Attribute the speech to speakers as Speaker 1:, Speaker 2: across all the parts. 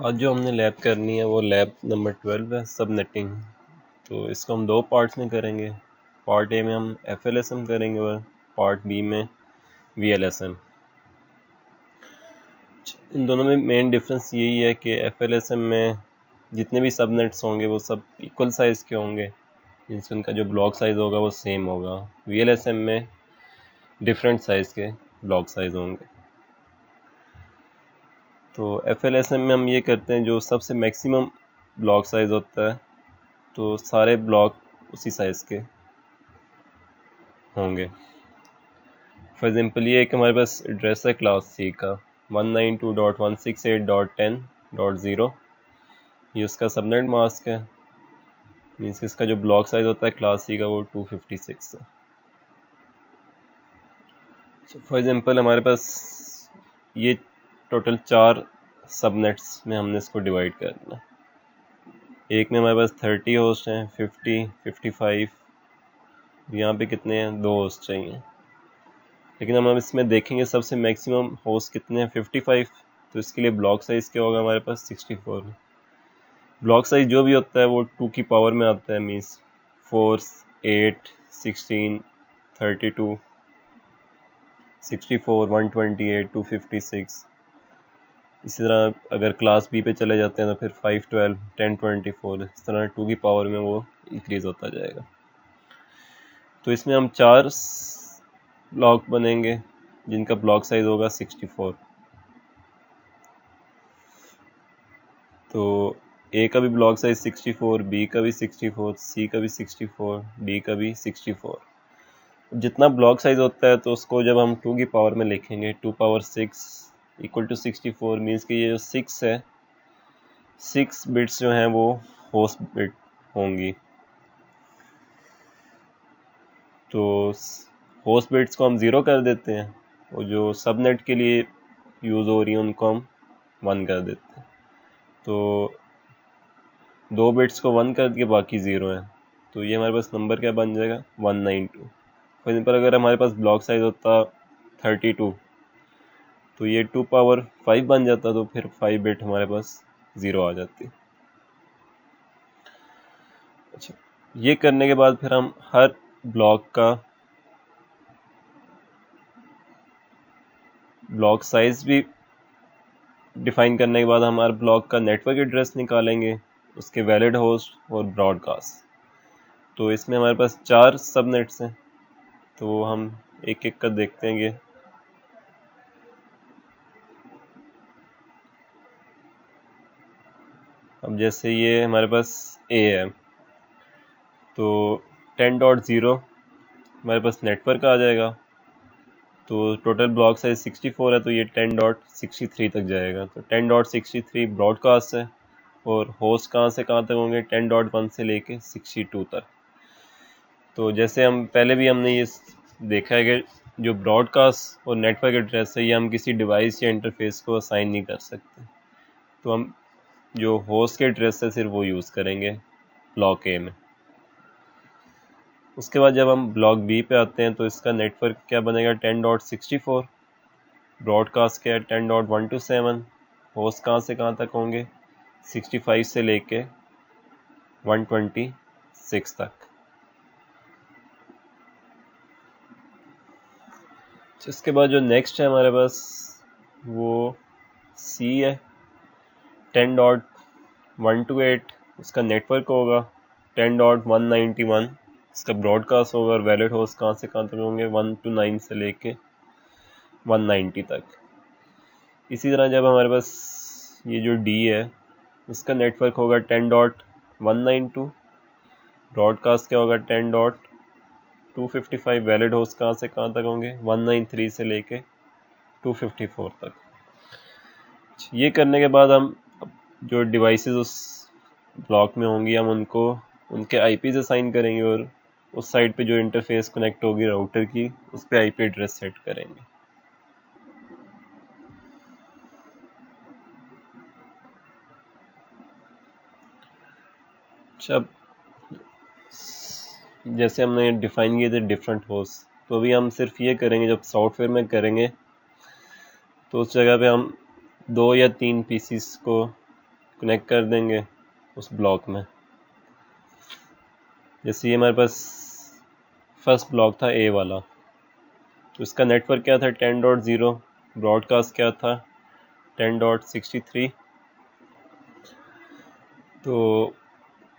Speaker 1: आज जो हमने लैब करनी है वो लैब नंबर 12 है, सब नेटिंग। तो इसको हम दो पार्ट्स में करेंगे। पार्ट ए में हम FLSM करेंगे और पार्ट बी में VLSM। इन दोनों में मेन डिफरेंस यही है कि FLSM में जितने भी सब नेट्स होंगे वो सब इक्वल साइज़ के होंगे, जिनसे उनका जो ब्लॉक साइज़ होगा वो सेम होगा। VLSM में डिफरेंट साइज़ के ब्लॉक साइज़ होंगे। तो FLSM में हम ये करते हैं, जो सबसे मैक्सिमम ब्लॉक साइज़ होता है तो सारे ब्लॉक उसी साइज़ के होंगे। फॉर एग्जाम्पल ये एक हमारे पास एड्रेस है क्लास सी का 192.168.10.0। ये उसका सबनेट मास्क है, मीन्स इसका जो ब्लॉक साइज़ होता है क्लास सी का वो 256 है। फॉर एग्जाम्पल हमारे पास ये टोटल 4 सबनेट्स में हमने इसको डिवाइड करना है। एक में हमारे पास 30 होस्ट हैं, 50, 55, यहाँ पे कितने हैं, 2 होस्ट चाहिए। लेकिन हम इसमें देखेंगे सबसे मैक्सिमम होस्ट कितने हैं, 55। तो इसके लिए ब्लॉक साइज़ क्या होगा हमारे पास, 64। ब्लॉक साइज़ जो भी होता है वो 2 की पावर में आता है, मीन्स 4, 8, 16, 32, 64, 128, 256। इसी तरह अगर क्लास बी पे चले जाते हैं तो फिर 5, 12, 10, 24, इस तरह 2 की पावर में वो इंक्रीज़ होता जाएगा। तो इसमें हम 4 ब्लॉक बनेंगे जिनका ब्लॉक साइज़ होगा 64। तो ए का भी ब्लॉक साइज 64, बी का भी 64, सी का भी 64, डी का भी 64। जितना ब्लॉक साइज होता है तो उसको जब हम 2 की पावर में लिखेंगे, 2 पावर 6 इक्वल टू 64, मीन्स कि ये जो 6 है, 6 बिट्स जो हैं वो होस्ट बिट होंगी। तो होस्ट बिट्स को हम 0 कर देते हैं और जो सबनेट के लिए यूज़ हो रही हैं उनको हम 1 कर देते हैं। तो 2 बिट्स को 1 कर दिए, बाकी 0 है। तो ये हमारे पास नंबर क्या बन जाएगा, 192। फॉर एग्जाम्पल अगर हमारे पास ब्लॉक साइज होता 32 तो ये 2 पावर 5 बन जाता, तो फिर 5 बिट हमारे पास 0 आ जाती। अच्छा, ये करने के बाद फिर हम हर ब्लॉक का ब्लॉक साइज भी डिफाइन करने के बाद हम हर ब्लॉक का नेटवर्क एड्रेस निकालेंगे, उसके वैलिड होस्ट और ब्रॉडकास्ट। तो इसमें हमारे पास 4 सबनेट्स हैं, तो हम एक एक का देखते हैं कि अब जैसे ये हमारे पास ए है, तो 10.0 हमारे पास नेटवर्क आ जाएगा। तो टोटल ब्लॉक साइज 64 है, तो ये 10.63 तक जाएगा। तो 10.63 ब्रॉडकास्ट है और होस्ट कहाँ से कहाँ तक होंगे, 10.1 से लेके 62 तक। तो जैसे हम पहले भी हमने ये देखा है कि जो ब्रॉडकास्ट और नेटवर्क एड्रेस है ये हम किसी डिवाइस या इंटरफेस को असाइन नहीं कर सकते। तो हम जो होस्ट के एड्रेस है सिर्फ वो यूज़ करेंगे ब्लॉक ए में। उसके बाद जब हम ब्लॉक बी पे आते हैं तो इसका नेटवर्क क्या बनेगा, 10.64। ब्रॉडकास्ट क्या है, 10.127। होस्ट कहाँ से कहाँ तक होंगे, 65 से लेके 126 तक। इसके बाद जो नेक्स्ट है हमारे पास वो सी है, 10.128 उसका नेटवर्क होगा, 10.191 इसका ब्रॉडकास्ट होगा और वैलिड होस्ट कहाँ से कहाँ तक होंगे, 129 से लेके 190 तक। इसी तरह जब हमारे पास ये जो डी है उसका नेटवर्क होगा 10.192, ब्रॉडकास्ट क्या होगा 10.255, वैलिड होस्ट कहाँ से कहाँ तक होंगे, 193 से लेके 254 तक। ये करने के बाद हम जो डिवाइसेस उस ब्लॉक में होंगी हम उनको उनके आईपी से साइन करेंगे और उस साइड पे जो इंटरफेस कनेक्ट होगी राउटर की उस पर आईपी एड्रेस सेट करेंगे। अच्छा, जैसे हमने डिफाइन किए थे डिफरेंट होस्ट, तो अभी हम सिर्फ ये करेंगे जब सॉफ्टवेयर में करेंगे तो उस जगह पे हम 2 या 3 पीसीस को कनेक्ट कर देंगे उस ब्लॉक में। जैसे ये हमारे पास फर्स्ट ब्लॉक था ए वाला, तो इसका नेटवर्क क्या था 10.0, ब्रॉडकास्ट क्या था 10.63। तो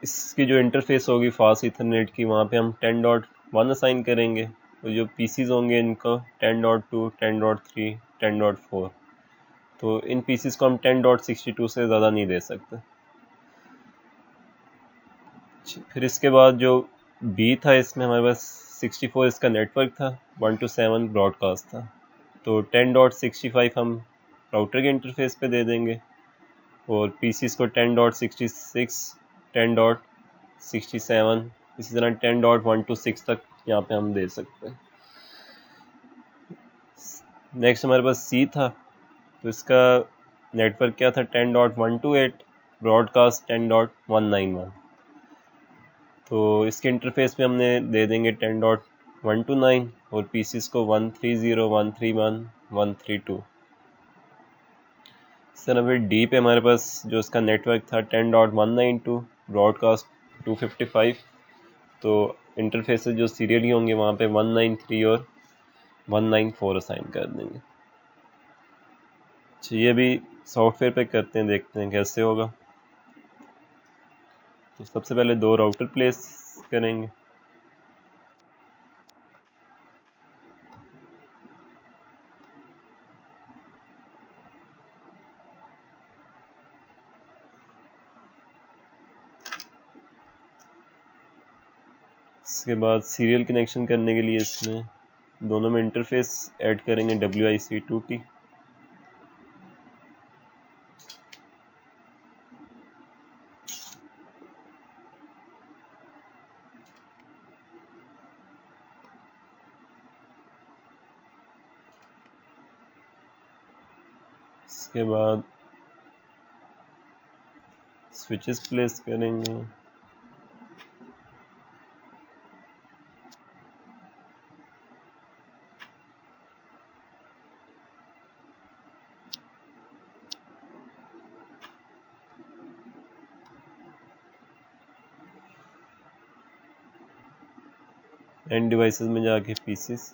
Speaker 1: इसकी जो इंटरफेस होगी फास्ट इथरनेट की, वहाँ पे हम 10.1 असाइन करेंगे। तो जो पीसीज होंगे इनको 10.2, 10.3, 10.4। तो इन पीसीज को हम 10.62 से ज़्यादा नहीं दे सकते। फिर इसके बाद जो बी था, इसमें हमारे पास 64 इसका नेटवर्क था, 1 to 7 ब्रॉडकास्ट था। तो 10.65 हम राउटर के इंटरफेस पे दे देंगे और पीसीस को 10.66, 10.67, इसी तरह 10.126 तक यहाँ पे हम दे सकते हैं। नेक्स्ट हमारे पास सी था, तो इसका नेटवर्क क्या था 10.128, ब्रॉडकास्ट 10.191। तो इसके इंटरफेस पे हमने दे देंगे 10.129 और पीसीस को 130, 131, 132। इस तरह फिर डी पे हमारे पास जो इसका नेटवर्क था 10.192, ब्रॉडकास्ट 255। तो इंटरफेसेस जो सीरियली होंगे वहाँ पे 193 और 194 असाइन कर देंगे। अच्छा, ये भी सॉफ्टवेयर पे करते हैं, देखते हैं कैसे होगा। तो सबसे पहले 2 राउटर प्लेस करेंगे। इसके बाद सीरियल कनेक्शन करने के लिए इसमें दोनों में इंटरफेस ऐड करेंगे WIC2T। इसके बाद स्विचेस प्लेस करेंगे। एंड डिवाइसेस में जाके पीसीस।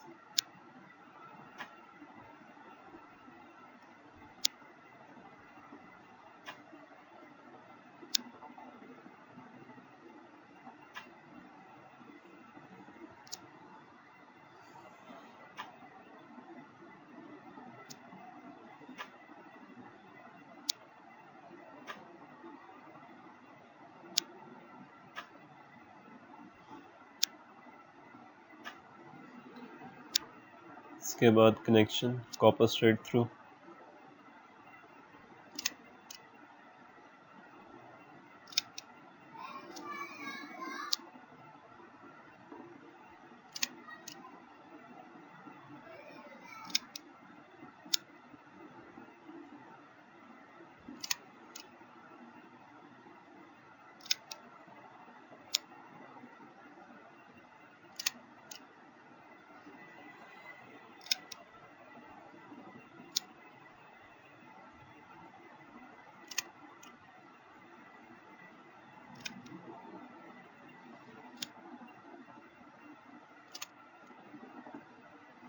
Speaker 1: इसके बाद connection copper straight through.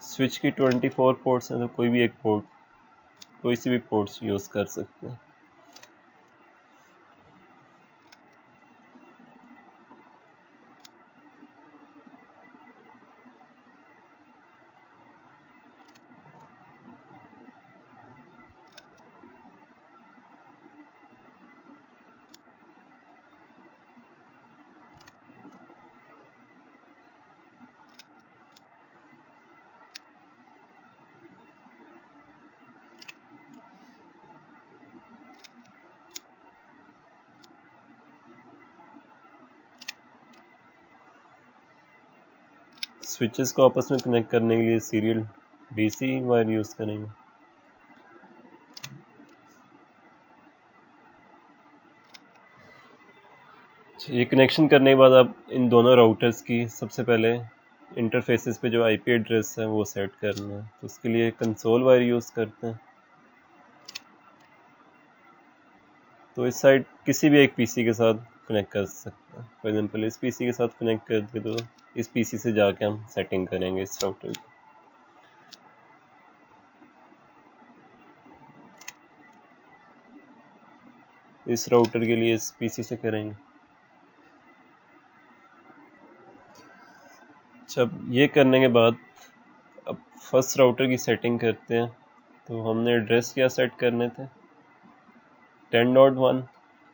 Speaker 1: Switch की 24 पोर्ट्स हैं, तो कोई भी एक पोर्ट, कोई सी भी पोर्ट्स यूज़ कर सकते हैं। स्विचेस को आपस में कनेक्ट करने के लिए सीरियल DC वायर यूज़ करेंगे। ये कनेक्शन करने के बाद आप इन दोनों राउटर्स की सबसे पहले इंटरफेसेस पे जो IP एड्रेस है वो सेट करना है। तो उसके लिए कंसोल वायर यूज़ करते हैं। तो इस साइड किसी भी एक पीसी के साथ कनेक्ट कर सकते हैं। फॉर एग्जांपल इस पीसी के साथ कनेक्ट कर दिए तो इस पीसी से जाके हम सेटिंग करेंगे इस राउटर की। इस राउटर के लिए इस पीसी से करेंगे। जब ये करने के बाद अब फर्स्ट राउटर की सेटिंग करते हैं। तो हमने एड्रेस क्या सेट करने थे, 10.1,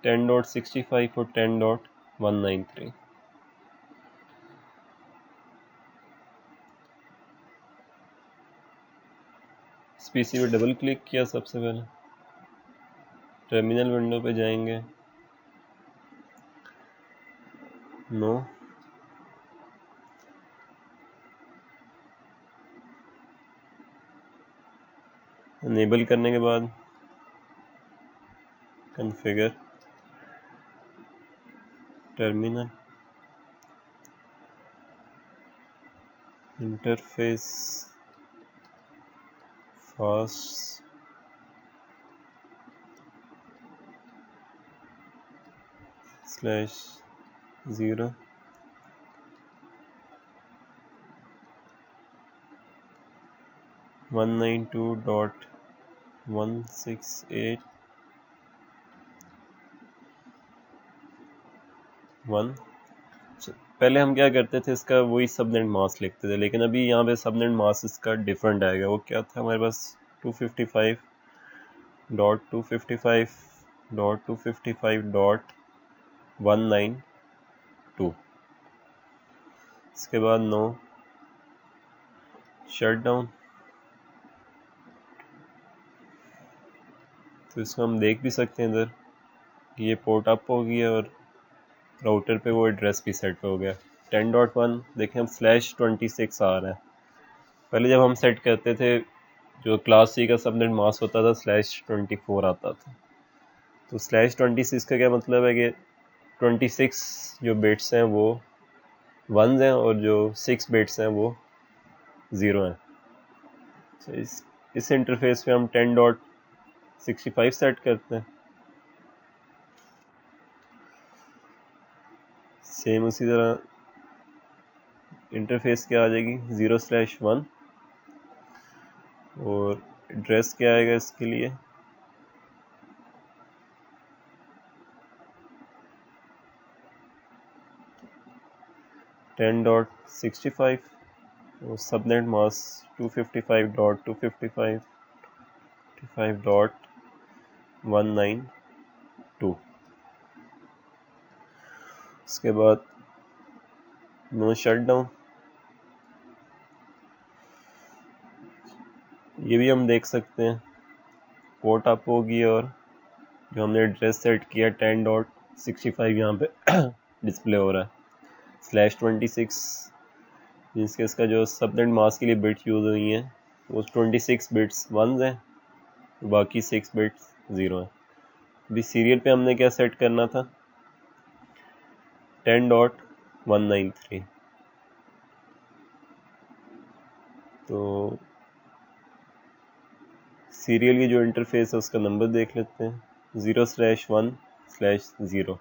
Speaker 1: 10.65 और 10.193। इस पीसी पे डबल क्लिक किया। सबसे पहले टर्मिनल विंडो पे जाएंगे, नो, इनेबल करने के बाद कॉन्फ़िगर, टर्मिनल, इंटरफेस, फास्ट, /0, 192.168.1। पहले हम क्या करते थे, इसका वही सबनेट मास्क लिखते थे, लेकिन अभी यहाँ पे सबनेट मास्क इसका डिफरेंट आएगा। वो क्या था हमारे पास, 255.255.255.192। इसके बाद नो, शट डाउन। तो इसको हम देख भी सकते हैं इधर कि ये पोर्ट अप हो गया और राउटर पे वो एड्रेस भी सेट हो गया। 10.1 देखें हम /26 आ रहा है। पहले जब हम सेट करते थे जो क्लास सी का सबनेट मास्क होता था /24 आता था। तो /26 का क्या मतलब है कि 26 जो बिट्स हैं वो 1s हैं और जो 6 बिट्स हैं वो 0 हैं। तो इस इंटरफेस पे हम 10.65 सेट करते हैं। सेम उसी तरह इंटरफेस क्या आ जाएगी, 0/1 और एड्रेस क्या आएगा इसके लिए, 10.65 और सबनेट मास्क 255.255.192। उसके बाद नो शट डाउन। ये भी हम देख सकते हैं पोर्ट अप होगी और जो हमने एड्रेस सेट किया 10.65 यहाँ पे डिस्प्ले हो रहा है। /26 मीन्स के इसका जो सबनेट मास्क के लिए बिट्स यूज़ हुई हैं वो 26 बिट्स 1s हैं, बाकी 6 बिट्स 0 हैं। अभी सीरियल पे हमने क्या सेट करना था, 10.193। तो सीरियल की जो इंटरफेस है उसका नंबर देख लेते हैं, 0/1/0।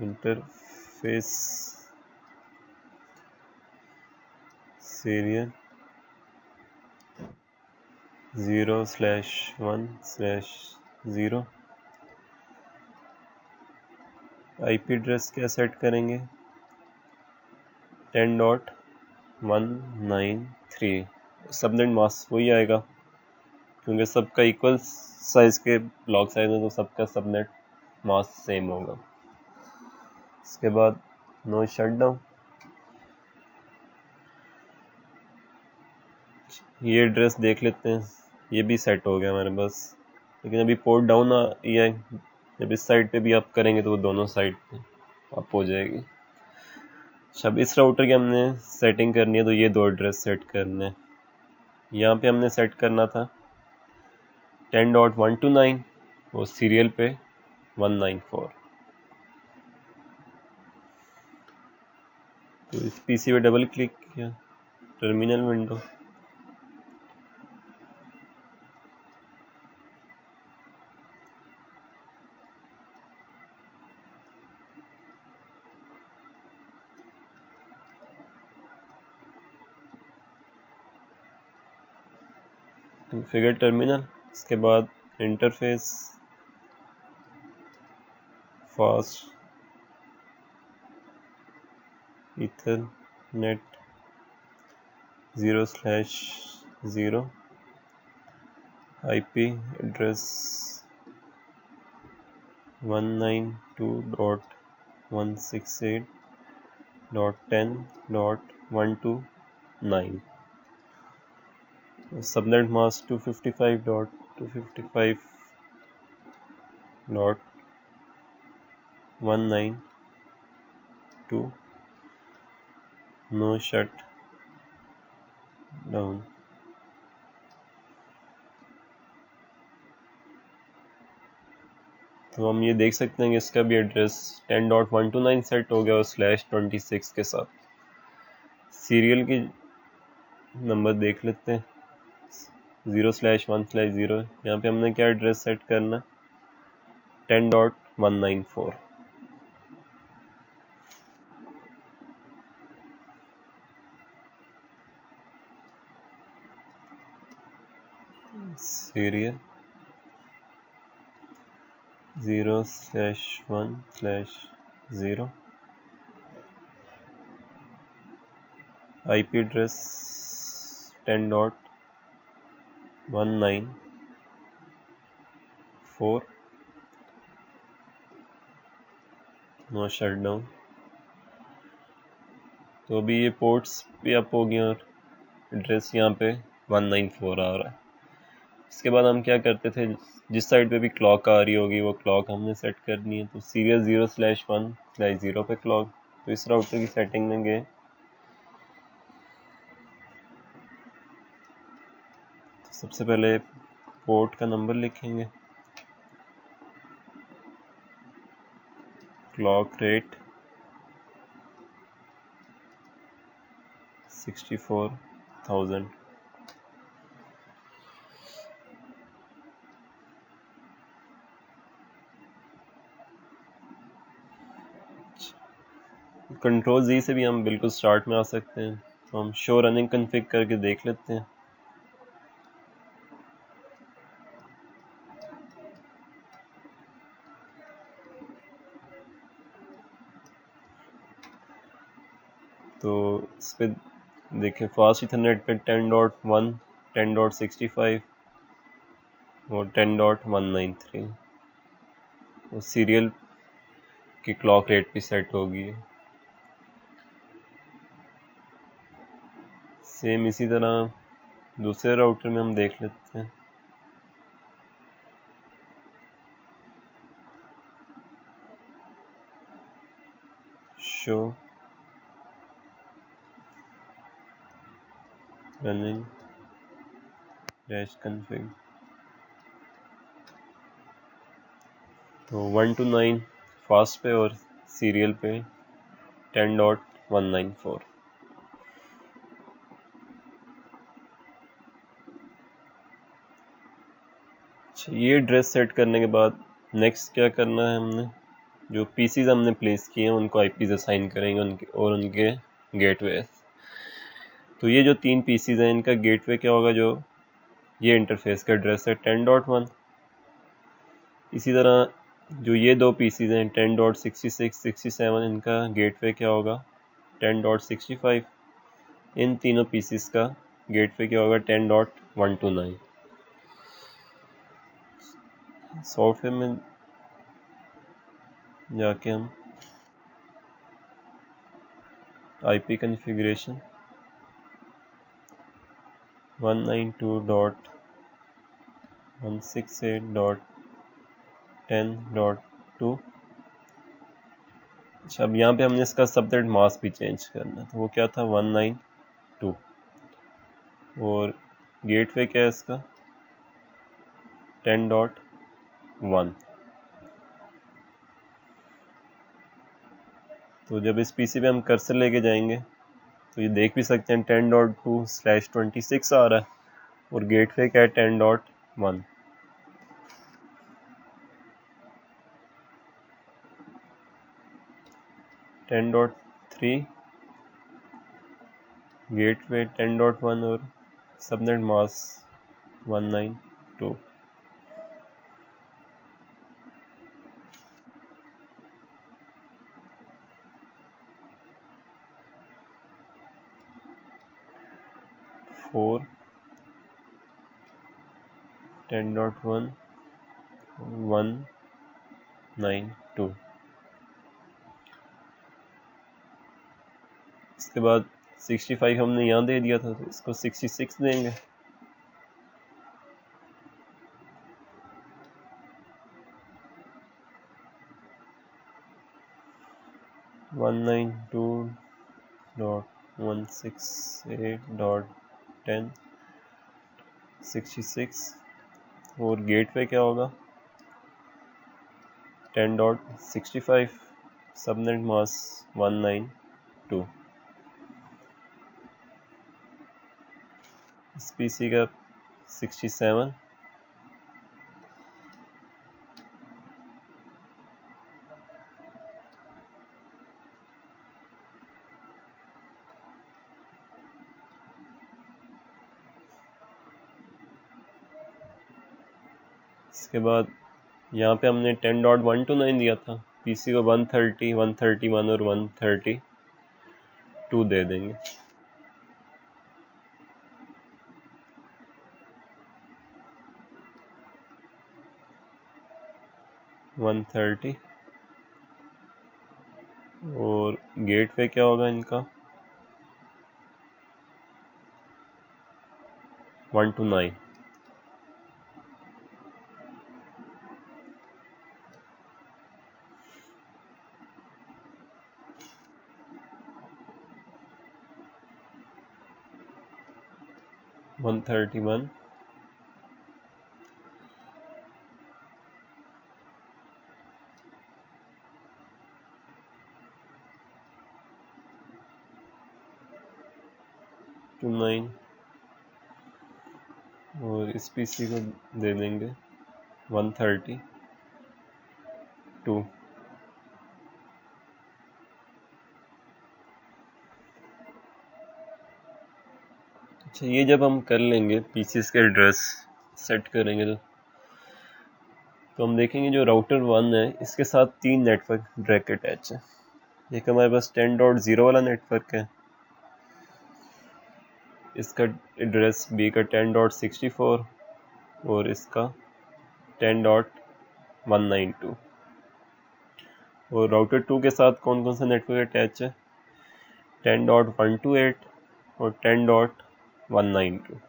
Speaker 1: Interface serial 0/1/0। आईपी एड्रेस क्या सेट करेंगे, 10.193। सबनेट मास्क वही आएगा क्योंकि सबका इक्वल साइज के ब्लॉक साइज है तो सबका सबनेट मास्क सेम होगा। इसके बाद नो शट डाउन। ये एड्रेस देख लेते हैं, ये भी सेट हो गया हमारे पास, लेकिन अभी पोर्ट डाउन आई है। जब इस साइड पे भी अप करेंगे तो वो दोनों साइड पे अप हो जाएगी। जब इस राउटर की हमने सेटिंग करनी है तो ये दो एड्रेस सेट करने हैं। यहाँ पे हमने सेट करना था 10.129 और सीरियल पे 194। तो इस पीसी पे डबल क्लिक किया, टर्मिनल विंडो, कॉन्फ़िगर टर्मिनल, इसके बाद interface fast ethernet 0/0 IP address 192.168.10.129, subnet mask 255.255.192, no shut down. तो हम ये देख सकते हैं कि इसका भी एड्रेस 10.129 सेट हो गया और /26 के साथ। सीरियल की नंबर देख लेते हैं, 0/1/0। यहाँ पे हमने क्या एड्रेस सेट करना, 10.194। Serial 0/1/0 IP address 10.194, no shutdown. तो अभी ये पोर्ट्स भी अप हो गई और एड्रेस यहाँ पे 194 आ रहा है। इसके बाद हम क्या करते थे, जिस साइड पे भी क्लॉक आ रही होगी वो क्लॉक हमने सेट करनी है। तो सीरियल 0/1/0 पे क्लॉक, तो इस राउटर की सेटिंग में गए, तो सबसे पहले पोर्ट का नंबर लिखेंगे, क्लॉक रेट 64,000, कंट्रोल जी से भी हम बिल्कुल स्टार्ट में आ सकते हैं। तो हम शो रनिंग कन्फिग करके देख लेते हैं। तो इस पर देखें, फास्ट इथरनेट पे 10.1, 10.65 और 10.193 और सीरियल की क्लॉक रेट भी सेट होगी। सेम इसी तरह दूसरे राउटर में हम देख लेते हैं। शो रनिंग डैश कन्फिग, तो 1 to 9 फास्ट पे और सीरियल पे 10.194। अच्छा, ये एड्रेस सेट करने के बाद नेक्स्ट क्या करना है, हमने जो पीसीज हमने प्लेस किए हैं उनको आईपीज असाइन करेंगे उनके गेटवे। तो ये जो 3 पीसीज हैं इनका गेटवे क्या होगा, जो ये इंटरफेस का एड्रेस है 10.1। इसी तरह जो ये 2 पीसीज हैं 10.66, 67, इनका गेटवे क्या होगा 10.65। इन तीनों पीसीज का गेटवे क्या होगा 10.129। सॉफ्टवेयर में जाके हम आईपी कॉन्फ़िगरेशन 192.168.10.2। अच्छा, अब यहाँ पे हमने इसका सबनेट मास्क भी चेंज करना है, तो वो क्या था 192 और गेटवे क्या है इसका 10.1। तो जब इस पीसी पे हम कर्सर लेके जाएंगे तो ये देख भी सकते हैं 10.2/26 आ रहा है और गेटवे क्या है 10.1। 10.3 गेटवे 10.1 और सबनेट मास्क 192। फोर 10.1 192। इसके बाद 65 हमने यहाँ दे दिया था, तो इसको 66 देंगे। One nine to dot 168.10 66। और गेट पे क्या होगा? 10.65 सबनेट मास्क 192। इस पीसी का 67। इसके बाद यहाँ पे हमने 10.129 दिया था, पीसी को 130 131 और 132 दे देंगे। वन 130। और गेट पे क्या होगा इनका? 129। वन 131। 29। और इस पीसी को दे देंगे 132। अच्छा, ये जब हम कर लेंगे पीसीस के एड्रेस सेट करेंगे, तो हम देखेंगे जो राउटर 1 है इसके साथ 3 नेटवर्क डायरेक्ट अटैच है। एक हमारे पास 10.0 वाला नेटवर्क है, इसका एड्रेस बी का 10.64 और इसका 10.192। और राउटर 2 के साथ कौन कौन सा नेटवर्क अटैच है? 10.128 और 10.192।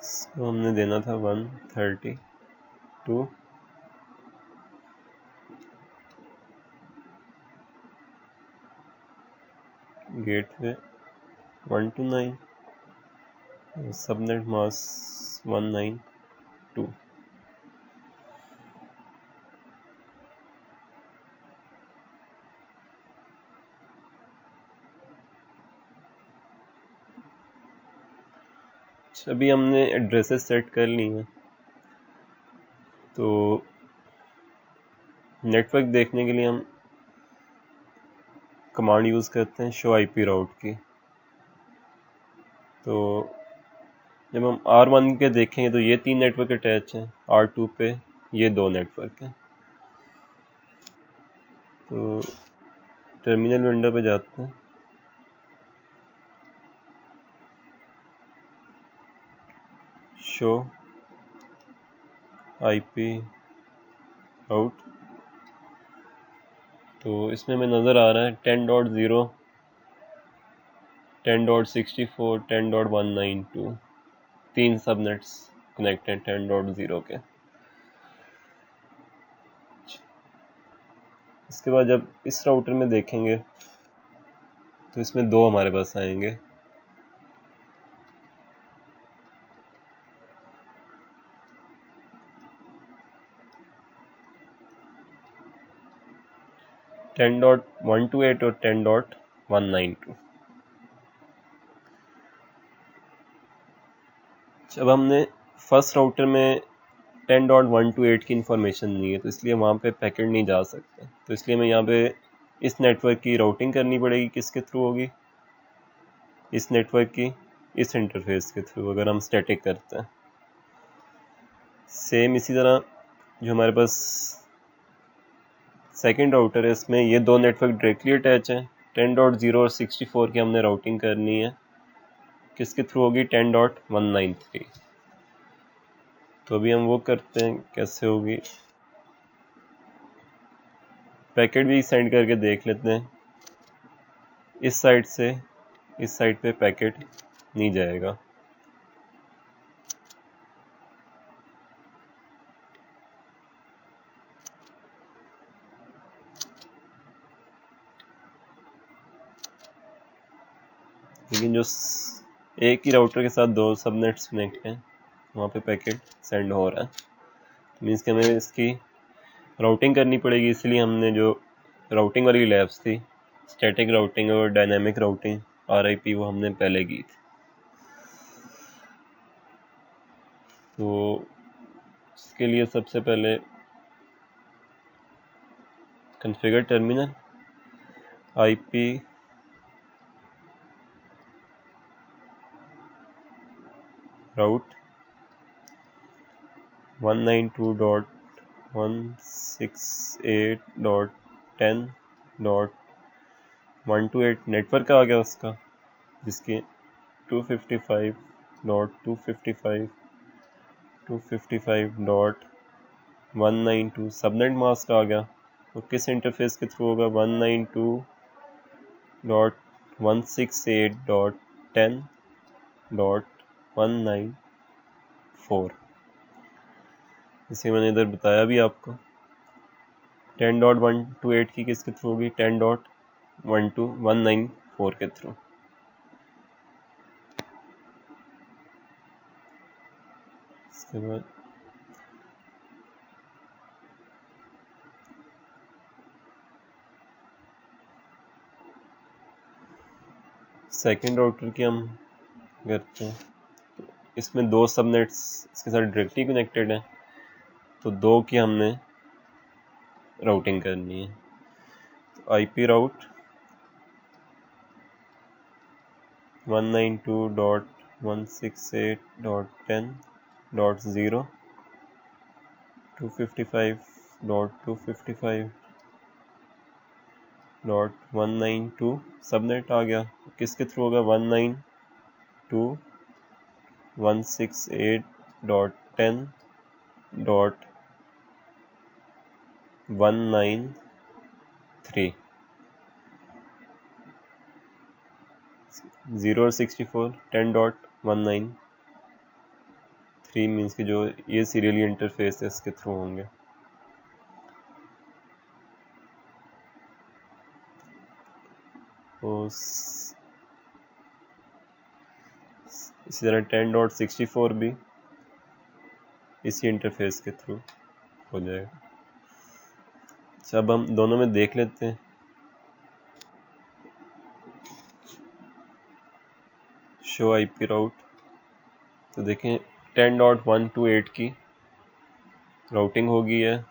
Speaker 1: इसको हमने देना था 132। गेट पे 129। Subnet mask 192। अभी हमने एड्रेसेस सेट कर ली हैं, तो नेटवर्क देखने के लिए हम कमांड यूज़ करते हैं शो आईपी राउट की। तो जब हम R1 के देखेंगे तो ये 3 नेटवर्क अटैच हैं, R2 पे ये 2 नेटवर्क हैं। तो टर्मिनल विंडो पे जाते हैं, शो आईपी राउट। तो इसमें हमें नज़र आ रहा है 10.0 10.64 10.192 3 सबनेट्स कनेक्ट हैं 10.0 के। इसके बाद जब इस राउटर में देखेंगे तो इसमें 2 हमारे पास आएंगे। टेन डॉट 128 और 10.192। जब हमने फर्स्ट राउटर में 10.128 की इंफॉर्मेशन दी है, तो इसलिए वहाँ पे पैकेट नहीं जा सकते, तो इसलिए मैं यहाँ पे इस नेटवर्क की राउटिंग करनी पड़ेगी, किसके थ्रू होगी, इस नेटवर्क की इस इंटरफेस के थ्रू, अगर हम स्टैटिक करते हैं। सेम इसी तरह जो हमारे पास सेकंड राउटर है, इसमें ये दो नेटवर्क डायरेक्टली अटैच हैं। 10.0 और 64 की हमने राउटिंग करनी है, किसके थ्रू होगी, 10.193। तो अभी हम वो करते हैं, कैसे होगी, पैकेट भी सेंड करके देख लेते हैं। इस साइड से इस साइड पे पैकेट नहीं जाएगा। लेकिन जो एक ही राउटर के साथ दो सबनेट्स कनेक्ट हैं, वहाँ पे पैकेट सेंड हो रहा है। मीन्स कि हमें इसकी राउटिंग करनी पड़ेगी, इसलिए हमने जो राउटिंग वाली लैब्स थी, स्टैटिक राउटिंग और डायनामिक राउटिंग RIP, वो हमने पहले की थी। तो इसके लिए सबसे पहले कॉन्फ़िगर टर्मिनल, IP राउट 192.168.10.128 नेटवर्क आ गया उसका, जिसके 255.255.255.192 सबनेट मास्क आ गया। वो किस इंटरफेस के थ्रू होगा, 192.168.10.194। इसे मैंने इधर बताया भी आपको। 10.128 की किसके थ्रू होगी, 10.19194 के थ्रू। इसके बाद सेकेंड राउटर की हम करते हैं। इसमें दो सबनेट्स इसके साथ डायरेक्टली कनेक्टेड हैं, तो दो की हमने राउटिंग करनी है। तो IP राउट 192.168.10.0 255.255.192 सबनेट आ गया। किसके थ्रू होगा, 192.168.10.193। 0 और 64 10.193 मीन्स कि जो ये सीरियली इंटरफेस है इसके थ्रू होंगे। तो इसी तरह 10.64 भी इसी इंटरफेस के थ्रू हो जाएगा। अच्छा, अब हम दोनों में देख लेते हैं। शो IP राउट, तो देखें 10.128 की राउटिंग होगी है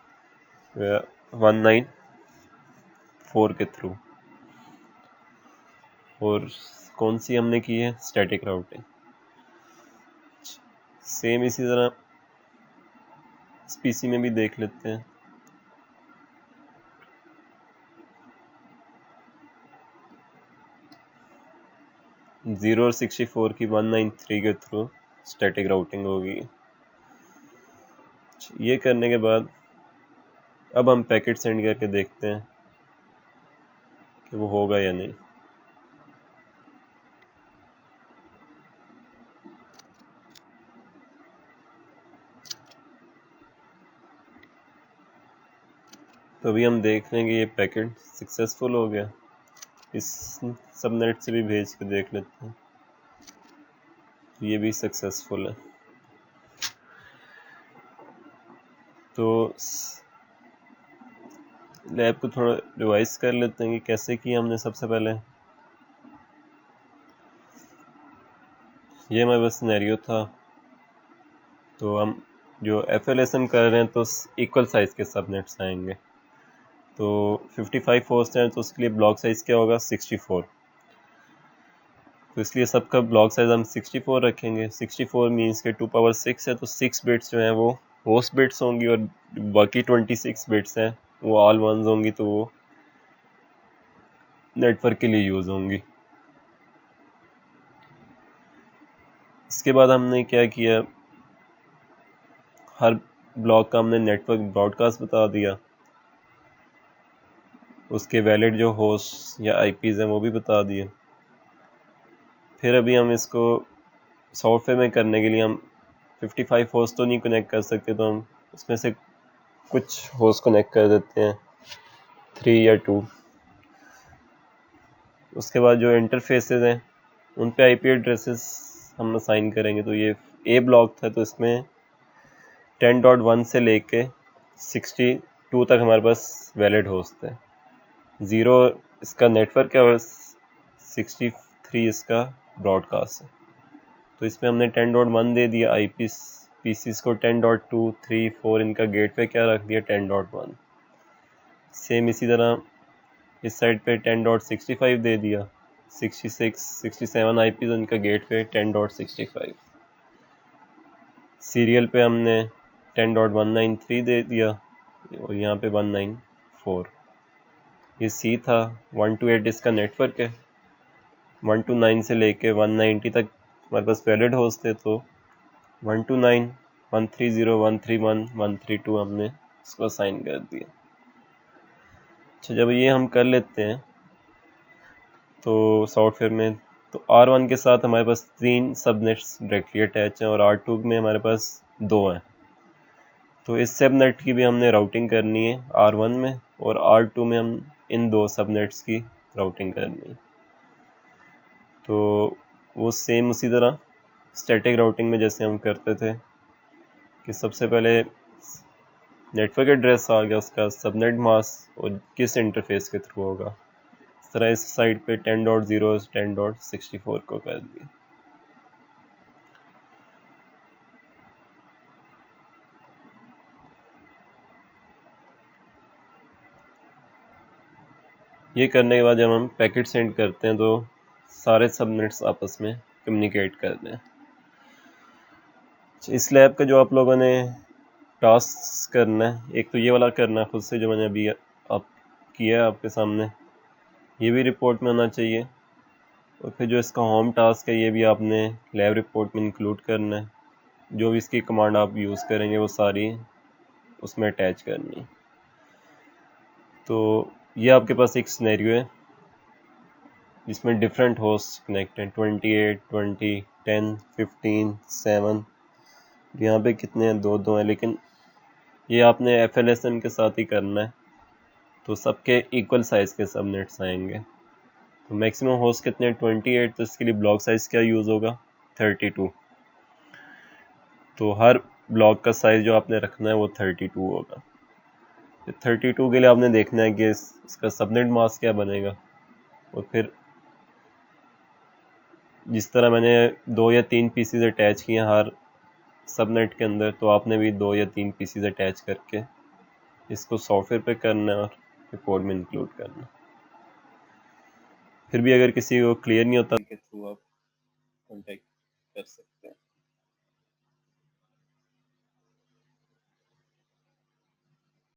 Speaker 1: 194 के थ्रू, और कौन सी हमने की है, स्टैटिक राउटिंग। सेम इसी तरह इस PC में भी देख लेते हैं। जीरो और 64 की 193 के थ्रू स्टैटिक राउटिंग होगी। ये करने के बाद अब हम पैकेट सेंड करके देखते हैं कि वो होगा या नहीं। तो अभी हम देख लेंगे ये पैकेट सक्सेसफुल हो गया। इस सबनेट से भी भेज के देख लेते हैं, ये भी सक्सेसफुल है। तो लैब को थोड़ा रिवाइज कर लेते हैं कि कैसे किया हमने। सबसे पहले ये हमारे पास सिनेरियो था, तो हम जो FLSM कर रहे हैं तो इक्वल साइज के सबनेट्स आएंगे। तो 55 होस्ट हैं तो उसके लिए ब्लॉक साइज़ क्या होगा 64। तो इसलिए सबका ब्लॉक साइज़ हम 64 रखेंगे। 64 मीन्स के 2 पावर 6 है तो 6 बिट्स जो हैं वो होस्ट बिट्स होंगी और बाकी 26 बिट्स हैं वो ऑल वंस होंगी, तो वो नेटवर्क के लिए यूज़ होंगी। इसके बाद हमने क्या किया, हर ब्लॉक का हमने नेटवर्क ब्रॉडकास्ट बता दिया, उसके वैलिड जो होस्ट या आईपीज़ हैं वो भी बता दिए। फिर अभी हम इसको सॉफ्टवेयर में करने के लिए हम 55 होस्ट तो नहीं कनेक्ट कर सकते, तो हम उसमें से कुछ होस्ट कनेक्ट कर देते हैं 3 या 2। उसके बाद जो इंटरफेसेस हैं उन पे आईपी एड्रेसेस हम असाइन करेंगे। तो ये ए ब्लॉक था तो इसमें 10.1 से लेके 62 तक हमारे पास वैलिड होस्ट है। 0 इसका नेटवर्क है और 63 इसका ब्रॉडकास्ट है। तो इसमें हमने 10.1 दे दिया, आई पीसीस को 10.2, 3, 4 इनका गेटवे क्या रख दिया 10.1। सेम इसी तरह इस साइड पे 10.65 दे दिया, 66, 67 आईपीज़ इनका गेटवे 10.65। सीरियल पे हमने 10.193 दे दिया और यहाँ पे 194। ये सी था। 1 to 8 इसका नेटवर्क है, 1 to 9 से लेके 190 तक हमारे पास वैलिड होस्ट थे, तो 1 to 9, 130, 131, 132 हमने इसको असाइन कर दिया। अच्छा, जब ये हम कर लेते हैं तो सॉफ्टवेयर में, तो R1 के साथ हमारे पास 3 सबनेट्स डायरेक्टली अटैच हैं और R2 में हमारे पास 2 हैं। तो इस सबनेट की भी हमने राउटिंग करनी है R1 में, और R2 में हम इन 2 सबनेट्स की राउटिंग करनी है। तो वो सेम उसी तरह स्टैटिक राउटिंग में जैसे हम करते थे कि सबसे पहले नेटवर्क एड्रेस आ गया, उसका सबनेट मास्क और किस इंटरफेस के थ्रू होगा। इस तरह इस साइड पे 10.0 10.64 को कर दिया। ये करने के बाद जब हम पैकेट सेंड करते हैं तो सारे सबनेट्स आपस में कम्युनिकेट करते हैं। इस लैब का जो आप लोगों ने टास्क करना है, एक तो ये वाला करना है खुद से जो मैंने अभी आप किया है आपके सामने, ये भी रिपोर्ट में होना चाहिए। और फिर जो इसका होम टास्क है ये भी आपने लैब रिपोर्ट में इंक्लूड करना है। जो भी इसकी कमांड आप यूज़ करेंगे वो सारी उसमें अटैच करनी है। तो ये आपके पास एक सिनेरियो है जिसमें डिफरेंट होस्ट कनेक्ट हैं, 28, 20, 10, 15, 7। यहाँ पे कितने हैं, 2 हैं, लेकिन ये आपने FLSM के साथ ही करना है तो सबके इक्वल साइज़ के सबनेट्स आएंगे। तो मैक्सिमम होस्ट कितने हैं 28, तो इसके लिए ब्लॉक साइज़ क्या यूज़ होगा 32। तो हर ब्लॉक का साइज़ जो आपने रखना है वो 32 होगा। 32 के लिए आपने देखना है कि इसका सबनेट मास्क क्या बनेगा, और फिर जिस तरह मैंने 2 या 3 पीसीज अटैच किए हर सबनेट के अंदर, तो आपने भी 2 या 3 पीसीज अटैच करके इसको सॉफ्टवेयर पे करना है और रिपोर्ट में इंक्लूड करना है। फिर भी अगर किसी को क्लियर नहीं होता के थ्रू आप कॉन्टेक्ट कर सकते हैं।